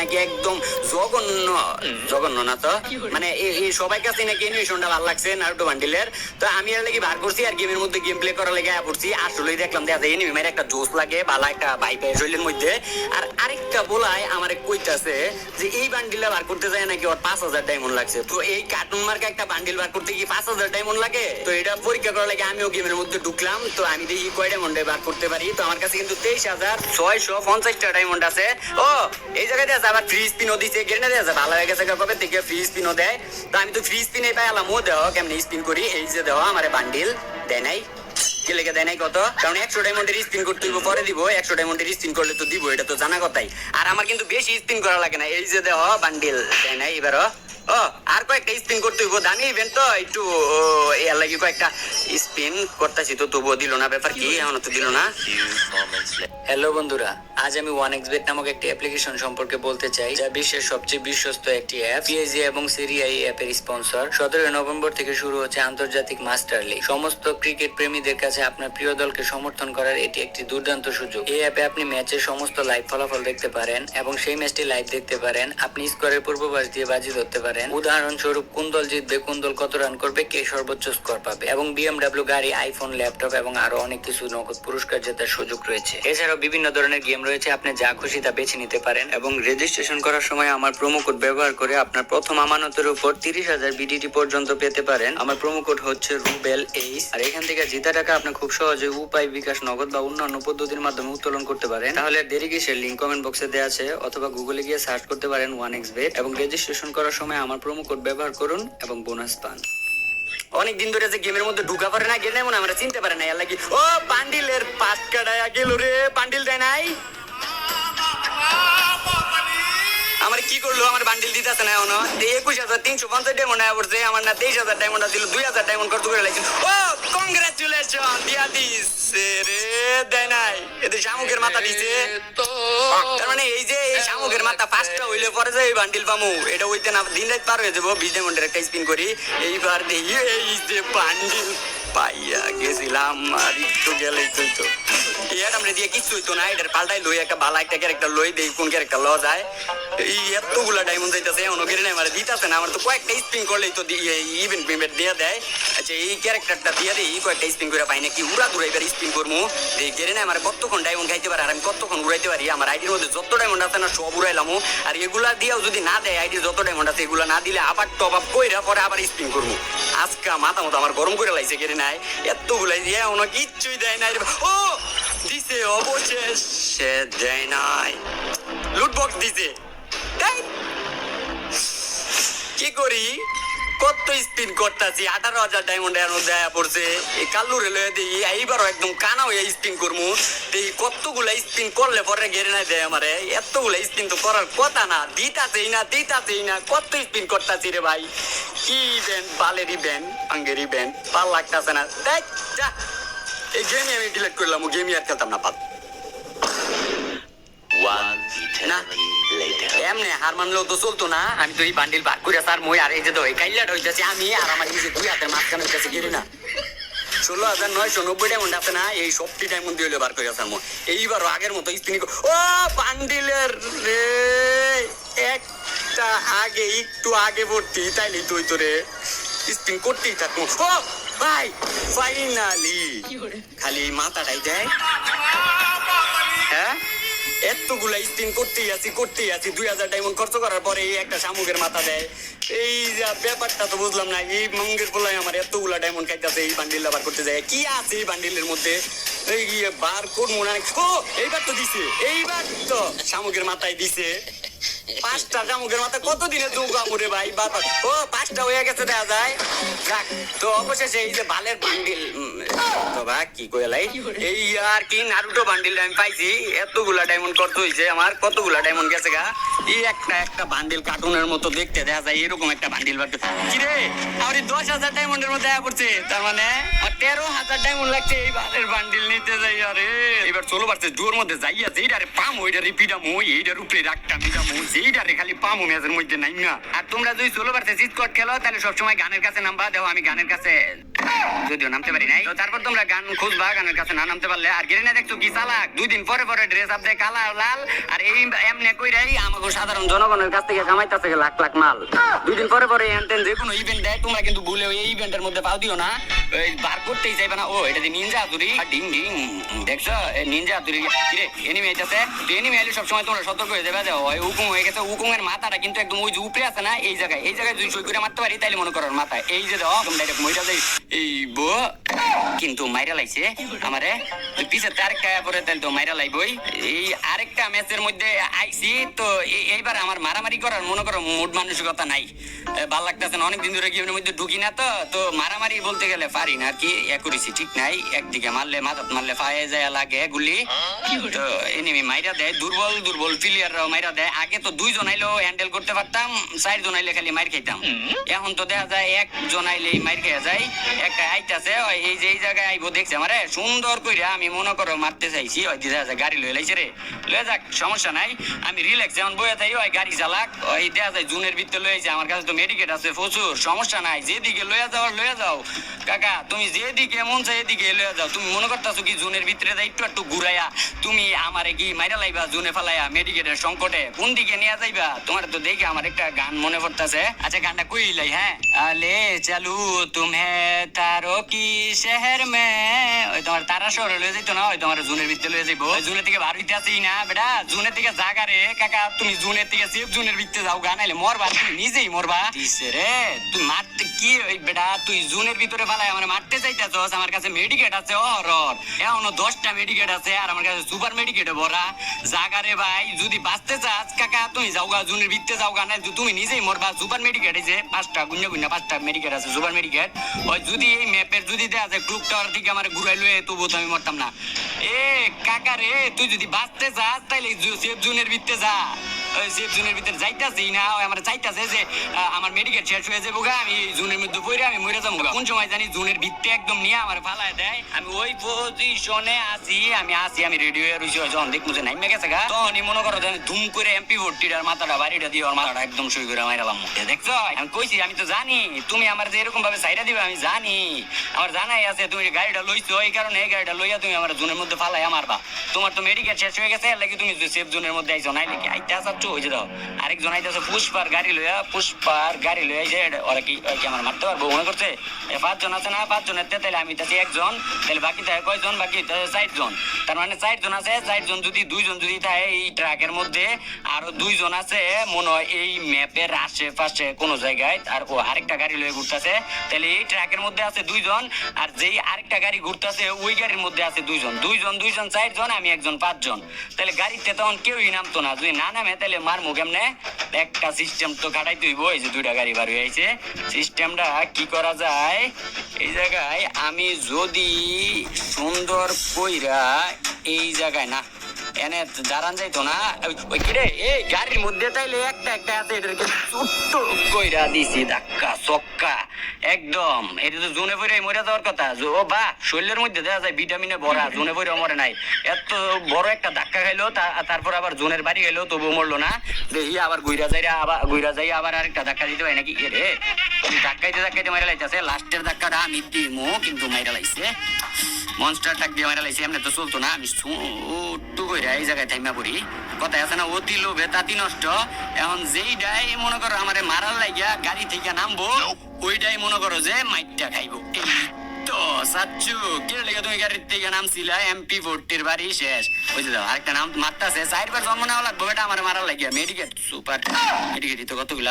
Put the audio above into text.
নাকি একদম জঘন্য জঘন্য না তো মানে এই সবাই কাছে নাকি অ্যানিমেশনটা ভালো লাগছে নারুটো বান্ডিলের। তো আমি এর লাগি বার করছি আর গেমের মধ্যে গেম প্লে করার লাগি পড়ছি। আসলেই দেখলাম দেখা যায় এনিমের একটা জোশ লাগে, ভালো একটা ভাইব শরীরের মধ্যে। আর আরেকটা বলাই আমারে কইতাছে যে এই বান্ডিলটা বার করতে যায় নাকি ওর 5000 ডায়মন্ড লাগছে। তো এই কার্টুন মার্কা একটা বান্ডিল বার করতে কি 5000 ডায়মন্ড লাগে? তো এটা পরীক্ষা করার লাগে আমিও গেমের মধ্যে ঢুকলাম। তো আমি দেখি কয় ডায়মন্ডে বার করতে পারি। তো আমার কাছে কিন্তু 23650টা ডায়মন্ড আছে। ও এই জায়গায় আছে আবার ফ্রি স্পিনও দিছে, গেনে দেয় ভালো হয়ে গেছে কবে থেকে ফ্রি স্পিনও দেয়। তো আমি তো ফ্রি স্পিনে পাইলাম, ও দেওয়া কেমনি স্পিন করি। এই যে দেওয়া আমার বান্ডিল দেয় নাই, কি লেগে দেয় নাই কত? কারণ 100 ডায়মন্ডের স্পিন করতে দিব, পরে দিব। 100 ডায়মন্ডের স্পিন করলে তো দিব, এটা তো জানা কথাই। আর আমার কিন্তু বেশি স্পিন করা লাগে না। এই যে দেওয়া বান্ডিল দেয় নাই এবারও। ও আর কয়েকটা স্পিন করতে হইব, দামি ইভেন্ট তো একটু এর লাগি কয়েকটা স্পিন করতেছি, তো তবুও দিল না। ব্যাপার কি এখন তো দিল না। হ্যালো বন্ধুরা, আজ আমি 1xbet নামক একটি অ্যাপ্লিকেশন সম্পর্কে বলতে চাই, যা বিশ্বের সবচেয়ে বিশ্বস্ত একটি অ্যাপ। পিএসজি এবং সিরিয়া এই অ্যাপের স্পন্সর। 17 নভেম্বর থেকে শুরু হচ্ছে আন্তর্জাতিক মাস্টার লিগ। সমস্ত ক্রিকেট প্রেমীদের কাছে আপনার প্রিয় দলকে সমর্থন করার এটি একটি দুর্দান্ত সুযোগ। এই অ্যাপে আপনি ম্যাচের সমস্ত লাইভ ফলাফল দেখতে পারেন এবং সেই ম্যাচটি লাইভ দেখতে পারেন। আপনি স্কোরের পূর্বাভাস দিয়ে বাজি ধরতে পারেন। উদাহরণস্বরূপ কোন দল জিতবে, কোন দল কত রান করবে, কে সর্বোচ্চ স্কোর পাবে। এবং বিএমডব্লিউ গাড়ি, আইফোন, ল্যাপটপ এবং আরো অনেক কিছু নগদ পুরস্কার জেতার সুযোগ রয়েছে। এছাড়াও বিভিন্ন ধরনের গেম রয়েছে, আপনি যা খুশি তা বেছে নিতে পারেন। এবং রেজিস্ট্রেশন করার সময় আমার প্রোমো কোড ব্যবহার করে আপনার প্রথম আমানতের উপর 30,000 বিডিটি পর্যন্ত পেতে পারেন। আমার প্রোমো কোড হচ্ছে RUBEL8। আর এখান থেকে জিতা টাকা আপনি খুব সহজে উপায়, বিকাশ, নগদ বা অন্যান্য পদ্ধতির মাধ্যমে উত্তোলন করতে পারেন। তাহলে দেরি কিসের? লিংক কমেন্ট বক্সে দেওয়া আছে, অথবা গুগলে গিয়ে সার্চ করতে পারেন 1xbet এবং রেজিস্ট্রেশন করার সময় আমার প্রোমো কোড ব্যবহার করুন এবং বোনাস পান। অনেকদিন ধরে যে গেমের মধ্যে ঢুকা পারে না, গেলে মনে আমরা চিনতে পারে না। এর লাগি ও বান্ডিলের পাট কাটায় গেল রে, বান্ডিল দেয় নাই। আমার কি করলো? আমার বান্ডিল দিতেছে না এখনো। 21,350 ডায়মন্ড আয়া পড়ছে। আমার না 23,000 ডায়মন্ড ছিল, 2,000 ডায়মন্ড খরচ করে লাগছে। ও কংগ্রাচুলেশন দিয়া দিছে রে, দেয় নাই। এতে শামুকের মাথা দিছে। তার মানে এই যে এই শামুকের মাথা ফার্স্টটা হইলে পরে যে এই বান্ডিল পামু, এটা হইতে না দিন রাত পার হয়ে যাবো। 20 ডায়মন্ডের একটা স্পিন করি। এইবার দেখি এই যে বান্ডিল পাইয়া গেছিলাম। আর একটু গেলেই তো এটা আমরা দিয়ে কিছু হইতো না। এটার পাল্টাই লই একটা ভালো একটা ক্যারেক্টার লই, দেখি কোন ক্যারেক্টার লওয়া যায়। এই এতগুলা ডায়মন্ড যাইতেছে, এমন করে না আমার দিতেছে না। আমার তো কয়েকটা স্পিন করলেই তো ইভেন্ট পেমেন্ট দিয়ে দেয়। আচ্ছা এই ক্যারেক্টারটা দিয়ে দিই, কয়েকটা স্পিন করে পাই না কি উড়া দূরা এবার স্পিন করবো। এই গেরে না আমার কতক্ষণ ডায়মন্ড খাইতে পারে আর আমি কতক্ষণ উড়াইতে পারি। আমার আইডির মধ্যে যত ডায়মন্ড আছে না সব উড়াইলাম। আর এগুলা দিয়েও যদি না দেয়, আইডির যত ডায়মন্ড আছে এগুলা না দিলে আবার টপ আপ কইরা পরে আবার স্পিন করবো। আজকে মাথা মতো আমার গরম করে লাইছে গেরে নাই। এতগুলাই দিয়ে এমন কিচ্ছুই দেয় নাই। ও দিছে অবশেষে, দেয় নাই। লুটবক্স দিছে। কি করি? কত স্পিন করতেছি, 18,000 ডায়মন্ড এর মধ্যে পড়ছে। এই কাল্লু রেলে দিই এইবারও একদম কানা হয়ে স্পিন করবো। এই কতগুলা স্পিন করলে পরে গেড়ে না দেয় আমারে। এতগুলা স্পিন তো করার কথা না, দিতাছেই না। কত স্পিন করতেছি রে ভাই। কি ব্যান্ড, বালের ইভেন্ট, আঙ্গের ইভেন্ট, ভাল লাগতেছে না। এই গেমই আমি ডিলিট করলাম, গেমই আর খেলতাম না। এমনি হার মানলেও তো চলতো না। আমি তো এই বান্ডিল বার করে স্যার মই আর এই যে কাইলাটা হইতেছে আমি আর আমার নিজে দুই হাতের মাঝখানে হইতেছে গেলি না। 16,990 ডায়মন্ড আছে না, এই সবটি ডায়মন্ড দিয়ে বার করে স্যার মই। এইবারও আগের মতো স্পিন। ও বান্ডিলের রে একটা আগে একটু আগে ভর্তি, তাইলে তুই তোরে স্পিন করতেই থাকবো। ও ভাই ফাইনালি খালি মাথাটাই দেয়। হ্যাঁ এতগুলা স্পিন করতেই আছি 2,000 ডায়মন্ড খরচ করার পরে এই একটা শামুকের মাথা দেয়। এই ব্যাপারটা তো বুঝলাম না। এই মঙ্গের পোলাই আমার এতগুলা ডায়মন্ড খাইতেছে, এই বান্ডিলটা বার করতে যায়। কি আছে এই বান্ডিলের মধ্যে? এই বার করবো না। ও এইবার তো দিছে, এইবার তো শামুকের মাথায় দিছে। 5টা শামুকের মাথা কতদিনে দৌড়াবো রে ভাই। ও 5টা হয়ে গেছে দেখা যায়। যাক তো অবশেষে এই যে বালের বান্ডিল কি কইলাই এই আর কি নারুটো বান্ডিল আমি পাইছি। এতগুলা ডায়মন্ড কত হইছে আমার, কতগুলা ডায়মন্ড গেছে গা। এই একটা বান্ডিল কার্টুনের মতো দেখতে দেখা যায়, এরকম একটা বান্ডিল বাড়তে কি রে আমার 10,000 ডায়মন্ডের মধ্যে দেখা পড়ছে। তার মানে 13,000 ডায়মন্ড লাগছে এই বালের বান্ডিল নিতে যাই। আরে এবার চলো পারছে ডুয়োর মধ্যে যাইয়া যেইটারে পামো ওইটা রিপিটামো, এইটার উপরে রাখটা মিটামো, যেইটারে খালি পামো ম্যাচের মধ্যে নাই না। আর তোমরা যদি চলো পারছে স্কোয়াড খেলো তাহলে সবসময় গানের কাছে নাম্বার দাও। আমি গানের কাছে যদিও নামতে পারি নাই। তো তারপর তোমরা গান খুঁজবা, গানের কাছে না নামতে পারলে। আর গেরিনা দেখছো কি চালাক, 2 দিন পরে পরে ড্রেস আপ দেয় কালা লাল, আর এই এমনি কইরাই আমাকে সাধারণ জনগণের কাছ থেকে কামাইতাছে লাখ লাখ মাল। 2 দিন পরে পরে এনতেন যে কোনো ইভেন্ট দেয়, তোমরা কিন্তু ভুলেও এই ইভেন্টের মধ্যে পাও দিও না, বার করতেই চাইবে না। ও এটা যে নিনজা হাতুড়ি, ডিং ডিং দেখছো নিনজা হাতুড়ি কিরে এনিমি আইতাছে। তো এনিমি আইলে সবসময় তোমরা সতর্ক হয়ে যাবে যে ওই উকুম হয়ে গেছে। উকুমের মাথাটা কিন্তু একদম ওই যে উপরে আছে না, এই জায়গায় যদি সই করে মারতে পারি তাইলে মনে করো মাথা এই যে দাও তোমরা ডাইরেক্ট মইরা যাই এই বো, কিন্তু মাইরা লাইছে আমারে। তো পিছে আরেকটা পরে তাইলে তো মাইরা লাইবই। এই আরেকটা ম্যাচের মধ্যে আইছি, তো এইবার আমার মারামারি করার মনে করো মুড মানসিকতা নাই, ভাল লাগতেছে না, অনেকদিন ধরে গেমের মধ্যে ঢুকি না। তো মারামারি বলতে গেলে পারি না আর কি, করেছি ঠিক নাই। একদিকে মারলে মাথাত মারলে ফায়ে যায় লাগে গুলি, তো এনিমি মাইরা দেয়, দুর্বল প্লেয়াররাও মাইরা দেয়। আগে তো 2 জন আইলেও হ্যান্ডেল করতে পারতাম, 4 জন আইলে খালি মাইর খাইতাম। এখন তো দেখা যায় 1 জন আইলেই মাইর খেয়ে যায়। একটা আইতাছে এই যে এই জায়গায় আইবো দেখছে আমারে সুন্দর কইরা, আমি মনে করো মারতে চাইছি, ওই দেখা যায় গাড়ি লয়ে লাইছে রে, লয়ে যাক সমস্যা নাই, আমি রিল্যাক্স এখন বয়ে থাকি। ওই গাড়ি চালাক, ওই দেখা যায় জুনের ভিতরে লয়েছে, আমার কাছে তো মেডিকেট আছে প্রচুর, সমস্যা নাই, যেদিকে লয়ে যাও কাকা, তুমি যেদিকে মন চাই এদিকে লয়ে যাও। তুমি মনে করতেছো কি জুনের ভিতরে যাই একটু ঘুরাইয়া তুমি আমারে কি মাইরা লাইবা জুনে ফেলাইয়া মেডিকেটের সংকটে কোন দিকে নিয়ে যাইবা? তোমার তো দেখে আমার একটা গান মনে পড়তেছে। আচ্ছা গানটা কইলাই, হ্যাঁ আলে চালু তুমি তারো কি শহর মে, ওই তোমার তারা শহরে লয়ে যাইতো না, ওই তোমার জুনের ভিতরে লয়ে যাইবো। জুনের থেকে বার হইতে আসি না বেটা, জুনের থেকে জাগা রে কাকা, তুমি জুনের থেকে সেফ জুনের ভিতরে যাও, গান আইলে মরবা, তুমি নিজেই মরবা রে। তুই মারতে কি ওই বেটা, তুই জুনের ভিতরে ফেলাই আমার মারতে চাইতেছস? আমার কাছে মেডিকেট আছে এখনো 10টা মেডিকেট আছে, আর আমার কাছে সুপার মেডিকেটে ভরা জাগা রে ভাই। যদি বাঁচতে চাস কাকা তুমি যাওগা জুনের ভিতরে যাওগা, না তুমি নিজেই মরবা। সুপার মেডিকেট এই যে 5টা গুন্না 5টা মেডিকেট আছে সুপার মেডিকেট। ওই যদি এই ম্যাপের যদি দেয়া যায় ক্লুক টাওয়ার থেকে আমার ঘুরাই লয়ে তবু তো আমি মরতাম না। এ কাকা রে, তুই যদি বাঁচতে চাস তাইলে সেফ জোনের ভিতরে যা। সেফ জোনের ভিতরে যাইতাছি না, আমার চাইতাছে যে আমার মেডিকেট শেষ হয়ে যাবো গা, আমি জোনের মধ্যে পড়ে আমি মরে যাবো। কোন সময় জানি জোনের ভিতরে একদম নিয়ে আমার ফালায় দেয়, আমি ওই পজিশনে আমি রেডি হয়ে রয়েছি। যখন দেখবো যে নাইমে গেছে গা, তখনই মনে করো যে ধুম করে MP40 মাথাটা বাড়িটা দিয়ে ওর মাথাটা একদম সই করে মাইরালাম। দেখছো আমি কইছি, আমি তো জানি তুমি আমার যে এরকম ভাবে সাইডা দিবে, আমি জানি, আমার জানাই আছে তুমি গাড়িটা লইছো, এই কারণে এই গাড়িটা লইয়া তুমি আমার জোনের মধ্যে ফালাইয়া মারবা। তোমার তো মেডিকেট শেষ হয়ে গেছে, এর লাগি তুমি সেফ জোনের মধ্যে আইছো, নাই নাকি আইতে আসাচ্ছ। ওই যে দাও আরেকজন আইতেছে পুষ্পার গাড়ি লইয়া আইছে, ওরা কি আমার মারতে পারবো মনে করছে? 5 জন আছে না, 5 জনের তাহলে আমি তাতে 1 জন, তাহলে বাকি থাকে কয়জন? বাকি 4 জন। তার মানে 4 জন আছে, 4 জন যদি 2 জন যদি থাকে এই ট্রাকের মধ্যে, আরো 2 জন আছে মনে হয় এই ম্যাপের আশেপাশে কোন জায়গায়, আর ও আরেকটা গাড়ি লয়ে ঘুরতেছে, তাহলে এই ট্রাকের মধ্যে আছে 2 জন, আর যেই আরেকটা গাড়ি ঘুরতেছে ওই গাড়ির মধ্যে আছে 2 জন, 4 জন, আমি 1 জন, 5 জন। তাহলে গাড়িতে তখন কেউই নামতো না, যদি না নামে তাহলে মারমু কেমনে? একটা সিস্টেম তো খাটাইতে হইব। এই যে 2টা গাড়ি বার হয়ে আইছে, সিস্টেমটা কি করা যায়? এই জায়গায় আমি যদি সুন্দর কইরা এই জায়গায় না এনে দাঁড়ান যাইতো না, ওই কিরে এই গাড়ির মধ্যে তাইলে একটা আছে, এটাকে ছোট্ট কইরা দিছি ধাক্কা চক্কা একদম। এটা তো জোনে পড়ে মরে যাওয়ার কথা। ও বা শরীরের মধ্যে দেখা যায় ভিটামিনে ভরা, জোনে পড়ে মরে নাই। এত বড় একটা ধাক্কা খাইলো, তারপর আবার জোনের বাড়ি গেলো তবু মরলো না। দেখি আবার ঘুরা যাই আবার আরেকটা ধাক্কা দিতে হয় নাকি? রে ধাক্কাইতে মারা লাইতেছে, লাস্টের ধাক্কাটা আমি দিমু, কিন্তু মাইরা লাইছে মনস্টার টাক দিয়ে মারা লাইছে। এমনি তো চলতো না, আমি ছোট্ট কইরা এই জায়গায় থাইমা পড়ি। কথায় আছে না, অতি লোভে তাঁতি নষ্ট। এখন যেইটাই মনে করো আমারে মারার লাগিয়া গাড়ি থেকে নামবো, ওইটাই মনে করো যে মাইটটা খাইবো। এই তো সাচ্চু কে লেগে তুমি গাড়ির থেকে নামছিলা, MP40 বাড়ি শেষ। ওই যে আরেকটা নাম মারতাছে, 4বার জন্ম নেওয়া লাগবো বেটা আমার মারার লাগিয়া। মেডিকেট সুপার মেডিকেটই তো কতগুলা